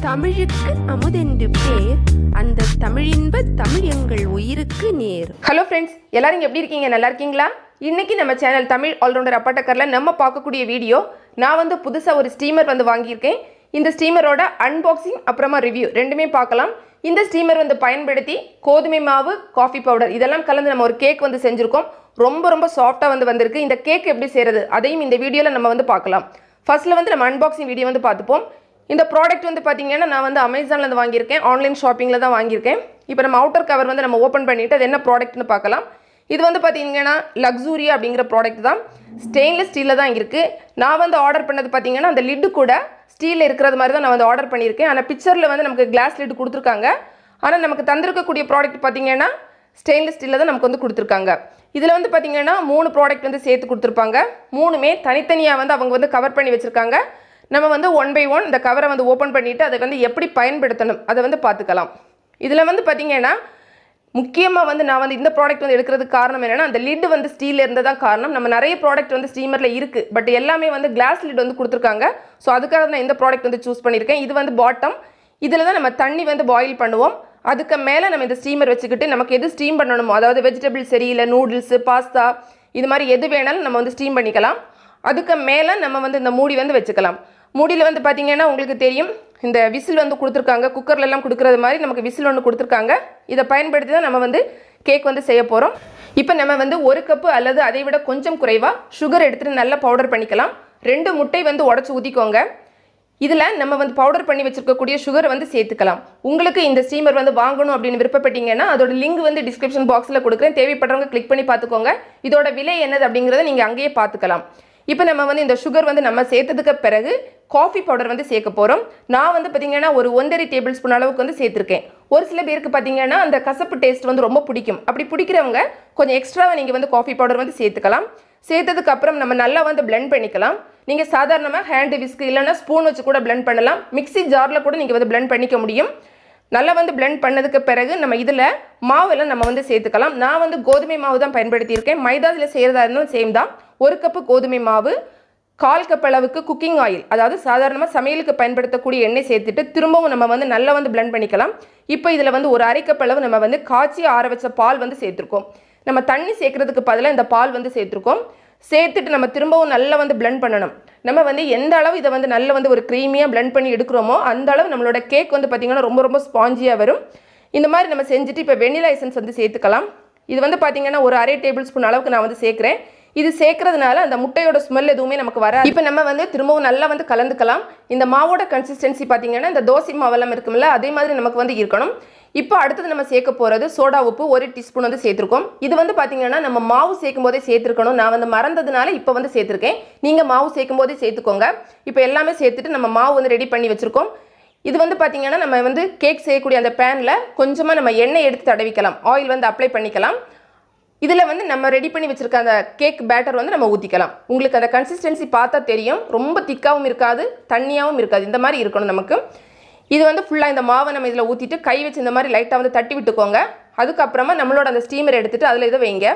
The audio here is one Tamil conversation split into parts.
தமிழுக்கு அமுதென்று பேர், அந்த தமிழின்ப தமிழ் எங்கள் உயிருக்கு நேர். ஹலோ ஃப்ரெண்ட்ஸ், எல்லாரும் எப்படி இருக்கீங்க? நல்லா இருக்கீங்களா? இன்னைக்கு நம்ம சேனல் தமிழ் ஆல்ரவுண்டர் அப்பட்டக்கர்ல நம்ம பார்க்கக்கூடிய வீடியோ, நான் புதுசாக ஒரு ஸ்டீமர் வாங்கியிருக்கேன். இந்த ஸ்டீமரோட அன்பாக்சிங் அப்புறமா ரிவ்யூ ரெண்டுமே பார்க்கலாம். இந்த ஸ்டீமர் பயன்படுத்தி கோதுமை மாவு, காஃபி பவுடர் இதெல்லாம் கலந்து நம்ம ஒரு கேக் செஞ்சுருக்கோம். ரொம்ப சாஃப்டாக வந்திருக்கு. இந்த கேக் எப்படி செய்கிறது அதையும் இந்த வீடியோவில் நம்ம பார்க்கலாம். ஃபர்ஸ்ட்டில் நம்ம அன்பாக்சிங் வீடியோ பார்த்துப்போம். இந்த ப்ராடக்ட் பார்த்தீங்கன்னா நான் அமேசானில் வாங்கியிருக்கேன். ஆன்லைன் ஷாப்பிங்கில் தான் வாங்கியிருக்கேன். இப்போ நம்ம அவுட்டர் கவர் நம்ம ஓப்பன் பண்ணிவிட்டு அது என்ன ப்ராடக்ட்னு பார்க்கலாம். இது பார்த்தீங்கன்னா லக்ஸூரியா அப்படிங்கிற ப்ராடக்ட் தான். ஸ்டெயின்லெஸ் ஸ்டீலில் தான் இருக்குது. நான் ஆர்டர் பண்ணது பார்த்தீங்கன்னா அந்த லிட்டு கூட ஸ்டீலில் இருக்கிறது மாதிரி தான் நான் ஆர்டர் பண்ணியிருக்கேன். ஆனால் பிக்சரில் நமக்கு கிளாஸ் லிட்டு கொடுத்துருக்காங்க. ஆனால் நமக்கு தந்திருக்கக்கூடிய ப்ராடக்ட் பார்த்தீங்கன்னா ஸ்டெயின்லெஸ் ஸ்டீலில் தான் நமக்கு கொடுத்துருக்காங்க. இதில் பார்த்தீங்கன்னா 3 ப்ராடக்ட் சேர்த்து கொடுத்துருப்பாங்க. 3மே தனித்தனியாக அவங்க கவர் பண்ணி வச்சுருக்காங்க. நம்ம 1 by 1 இந்த கவரை ஓப்பன் பண்ணிவிட்டு அதை எப்படி பயன்படுத்தணும் அதை பார்த்துக்கலாம். இதில் பார்த்தீங்கன்னா முக்கியமாக நான் இந்த ப்ராடக்ட் எடுக்கிறதுக்கு காரணம் என்னென்னா, அந்த லிட்டு ஸ்டீலில் இருந்ததான் காரணம். நம்ம நிறைய ப்ராடக்ட் ஸ்டீமரில் இருக்குது, பட் எல்லாமே கிளாஸ் லிட் கொடுத்துருக்காங்க. ஸோ அதுக்காக நான் இந்த ப்ராடக்ட் சூஸ் பண்ணியிருக்கேன். இது பாட்டம். இதில் தான் நம்ம தண்ணி பாயில் பண்ணுவோம். அதுக்கு மேலே நம்ம இந்த ஸ்டீமர் வச்சுக்கிட்டு நமக்கு எது ஸ்டீம் பண்ணணுமோ, அதாவது வெஜிடபிள் சரி இல்லை நூடுல்ஸு, பாஸ்தா இது மாதிரி எது வேணாலும் நம்ம ஸ்டீம் பண்ணிக்கலாம். அதுக்கு மேலே நம்ம இந்த மூடி வச்சுக்கலாம். மூடியில் பார்த்தீங்கன்னா உங்களுக்கு தெரியும், இந்த விசில் கொடுத்துருக்காங்க. குக்கர்லெல்லாம் கொடுக்குறது மாதிரி நமக்கு விசில் ஒன்று கொடுத்துருக்காங்க. இதை பயன்படுத்தி தான் நம்ம கேக் செய்ய போகிறோம். இப்போ நம்ம 1 கப்பு அல்லது அதை விட கொஞ்சம் குறைவாக சுகர் எடுத்துகிட்டு நல்லா பவுடர் பண்ணிக்கலாம். 2 முட்டை உடச்சி ஊற்றிக்கோங்க. இதில் நம்ம பவுடர் பண்ணி வச்சுருக்கக்கூடிய சுகரை சேர்த்துக்கலாம். உங்களுக்கு இந்த ஸ்டீமர் வாங்கணும் அப்படின்னு விருப்பப்பட்டீங்கன்னா அதோட லிங்க் டிஸ்கிரிப்ஷன் பாக்ஸில் கொடுக்குறேன். தேவைப்படுறவங்க கிளிக் பண்ணி பார்த்துக்கோங்க. இதோட விலை என்னது அப்படிங்கிறத நீங்கள் அங்கேயே பார்த்துக்கலாம். இப்போ நம்ம இந்த சுகர் நம்ம சேர்த்ததுக்கு பிறகு காஃபி பவுடர் சேர்க்க போகிறோம். நான் பார்த்தீங்கன்னா ஒரு 1.5 டேபிள் ஸ்பூன் அளவுக்கு சேர்த்துருக்கேன். ஒரு சில பேருக்கு பார்த்தீங்கன்னா அந்த கசப்பு டேஸ்ட் ரொம்ப பிடிக்கும். அப்படி பிடிக்கிறவங்க கொஞ்சம் எக்ஸ்ட்ராவாக நீங்கள் காஃபி பவுடர் சேர்த்துக்கலாம். சேர்த்ததுக்கு அப்புறம் நம்ம நல்லா பிளெண்ட் பண்ணிக்கலாம். நீங்கள் சாதாரணமாக ஹேண்டு விஸ்க் இல்லைன்னா ஸ்பூன் வச்சு கூட பிளெண்ட் பண்ணலாம். மிக்ஸி ஜாரில் கூட நீங்கள் பிளெண்ட் பண்ணிக்க முடியும். நல்லா பிளெண்ட் பண்ணதுக்கு பிறகு நம்ம இதில் மாவெல்லாம் நம்ம சேர்த்துக்கலாம். நான் கோதுமை மாவு தான் பயன்படுத்தியிருக்கேன். மைதாவில் செய்கிறதா இருந்தாலும் சேம் தான். 1 கப்பு கோதுமை மாவு, 1/4 கப் அளவுக்கு குக்கிங் ஆயில், அதாவது சாதாரணமாக சமையலுக்கு பயன்படுத்தக்கூடிய எண்ணெய் சேர்த்துட்டு திரும்பவும் நம்ம நல்லா பிளெண்ட் பண்ணிக்கலாம். இப்போ இதில் ஒரு 1/2 கப் அளவு நம்ம காய்ச்சி ஆற வச்ச பால் சேர்த்துருக்கோம். நம்ம தண்ணி சேர்க்கறதுக்கு பதிலாக இந்த பால் சேர்த்துருக்கோம். சேர்த்துட்டு நம்ம திரும்பவும் நல்லா பிளெண்ட் பண்ணணும். நம்ம எந்த அளவு இதை நல்லா ஒரு க்ரீமியாக பிளெண்ட் பண்ணி எடுக்கிறோமோ அந்த அளவு நம்மளோட கேக் பார்த்திங்கன்னா ரொம்ப ஸ்பாஞ்சியாக வரும். இந்த மாதிரி நம்ம செஞ்சுட்டு இப்போ வெண்ணிலா எசன்ஸ் சேர்த்துக்கலாம். இது பார்த்திங்கன்னா ஒரு 1/2 டேபிள் ஸ்பூன் அளவுக்கு நான் சேர்க்குறேன். இது சேர்க்கறதுனால அந்த முட்டையோட ஸ்மெல் எதுவுமே நமக்கு வராது. இப்போ நம்ம திரும்பவும் நல்லா கலந்துக்கலாம். இந்த மாவோட கன்சிஸ்டன்சி பார்த்திங்கன்னா இந்த தோசை மாவெல்லாம் இருக்கும்ல, அதே மாதிரி நமக்கு இருக்கணும். இப்போ அடுத்தது நம்ம சேர்க்க போகிறது சோடா உப்பு 1 டீஸ்பூன் சேர்த்துருக்கோம். இது பார்த்திங்கன்னா நம்ம மாவு சேர்க்கும் போதே சேர்த்துருக்கணும். நான் மறந்ததுனால இப்போ சேர்த்துருக்கேன். நீங்கள் மாவு சேர்க்கும் போதே சேர்த்துக்கோங்க. இப்போ எல்லாமே சேர்த்துட்டு நம்ம மாவு ரெடி பண்ணி வச்சுருக்கோம். இது பார்த்திங்கன்னா நம்ம கேக் செய்யக்கூடிய அந்த பேனில் கொஞ்சமாக நம்ம எண்ணெய் எடுத்து தடவிக்கலாம். ஆயில் அப்ளை பண்ணிக்கலாம். இதில் நம்ம ரெடி பண்ணி வச்சுருக்க அந்த கேக் பேட்டர் நம்ம ஊற்றிக்கலாம். உங்களுக்கு அந்த கன்சிஸ்டன்சி பார்த்தா தெரியும். ரொம்ப திக்காகவும் இருக்காது, தண்ணியாகவும் இருக்காது. இந்த மாதிரி இருக்கணும் நமக்கு. இது ஃபுல்லாக இந்த மாவை நம்ம இதில் ஊற்றிட்டு கை வச்சு இந்த மாதிரி லைட்டாக தட்டி விட்டுக்கோங்க. அதுக்கப்புறமா நம்மளோட அந்த ஸ்டீமர் எடுத்துகிட்டு அதில் இதை வைங்க.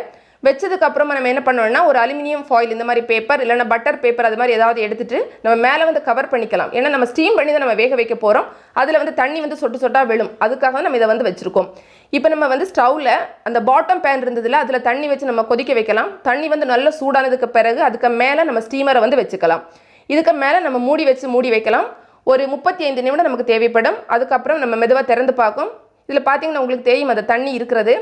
வச்சதுக்கப்புறமா நம்ம என்ன பண்ணோம்னா ஒரு அலுமினியம் ஃபாயில் இந்த மாதிரி பேப்பர் இல்லைனா பட்டர் பேப்பர் அது மாதிரி ஏதாவது எடுத்துகிட்டு நம்ம மேலே கவர் பண்ணிக்கலாம். ஏன்னா நம்ம ஸ்டீம் பண்ணி தான் நம்ம வேக வைக்க போகிறோம். அதில் தண்ணி சொட்டு சொட்டாக விழும். அதுக்காக நம்ம இதை வச்சுருக்கோம். இப்போ நம்ம ஸ்டவ்வில் அந்த பாட்டம் பேன் இருந்ததில் அதில் தண்ணி வச்சு நம்ம கொதிக்க வைக்கலாம். தண்ணி நல்லா சூடானதுக்கு பிறகு அதுக்கு மேலே நம்ம ஸ்டீமரை வச்சுக்கலாம். இதுக்கு மேலே நம்ம மூடி வைக்கலாம். ஒரு 35 நிமிடம் நமக்கு தேவைப்படும். அதுக்கப்புறம் நம்ம மெதுவாக திறந்து பார்க்கும். இதில் பார்த்தீங்கன்னா உங்களுக்கு தெரியும் அந்த தண்ணி இருக்கிறது.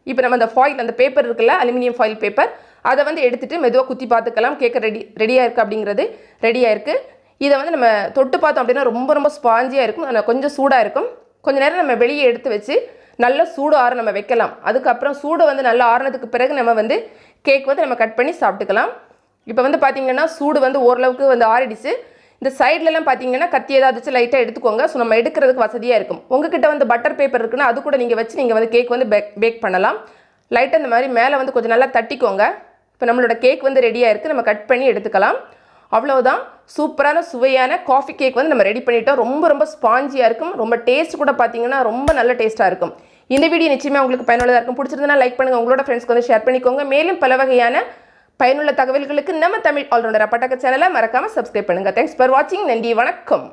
இப்போ நம்ம அந்த ஃபாயில், அந்த பேப்பர் இருக்குல்ல, அலுமினியம் ஃபாயில் பேப்பர், அதை எடுத்துகிட்டு மெதுவாக குத்தி பார்த்துக்கலாம். கேட்க ரெடியாக இருக்குது அப்படிங்கிறது ரெடியாக இருக்குது. இதை நம்ம தொட்டு பார்த்தோம் அப்படின்னா ரொம்ப ஸ்பாஞ்சியாக இருக்கும். கொஞ்சம் சூடாக இருக்கும். கொஞ்சம் நேரம் நம்ம வெளியே எடுத்து வச்சு நல்லா சூடு ஆற நம்ம வைக்கலாம். அதுக்கப்புறம் சூடு நல்லா ஆறினதுக்கு பிறகு நம்ம கேக் நம்ம கட் பண்ணி சாப்பிட்டுக்கலாம். இப்போ பார்த்திங்கன்னா சூடு ஓரளவுக்கு ஆறிடுச்சு. இந்த சைட்லலாம் பார்த்தீங்கன்னா கத்தி ஏதாவது லைட்டாக எடுத்துக்கோங்க. ஸோ நம்ம எடுக்கிறதுக்கு வசதியாக இருக்கும். உங்ககிட்ட பட்டர் பேப்பர் இருக்குன்னா அது கூட நீங்கள் வச்சு நீங்கள் கேக் பேக் பண்ணலாம். லைட்டாக இந்த மாதிரி மேலே கொஞ்சம் நல்லா தட்டிக்கோங்க. இப்போ நம்மளோட கேக் ரெடியாக இருக்குது. நம்ம கட் பண்ணி எடுத்துக்கலாம். அவ்வளோதான். சூப்பரான சுவையான காஃபி கேக் நம்ம ரெடி பண்ணிட்டோம். ரொம்ப ஸ்பாஞ்சியாக இருக்கும். ரொம்ப டேஸ்ட் கூட பார்த்தீங்கன்னா ரொம்ப நல்ல டேஸ்ட்டாக இருக்கும். இந்த வீடியோ நிச்சயமாக உங்களுக்கு பயனுள்ளதாக இருக்கும். பிடிச்சிருந்தனா லைக் பண்ணுங்கள். உங்களோட ஃப்ரெண்ட்ஸ்க்கு ஷேர் பண்ணிக்கோங்க. மேலும் பல வகையான பயனுள்ள தகவல்களுக்கு நம்ம தமிழ் ஆல்ரவுண்டர் அப்பட்டக்கர் சேனலை மறக்காமல் சப்ஸ்கிரைப் பண்ணுங்கள். தேங்க்ஸ் ஃபார் வாட்சிங். நன்றி, வணக்கம்.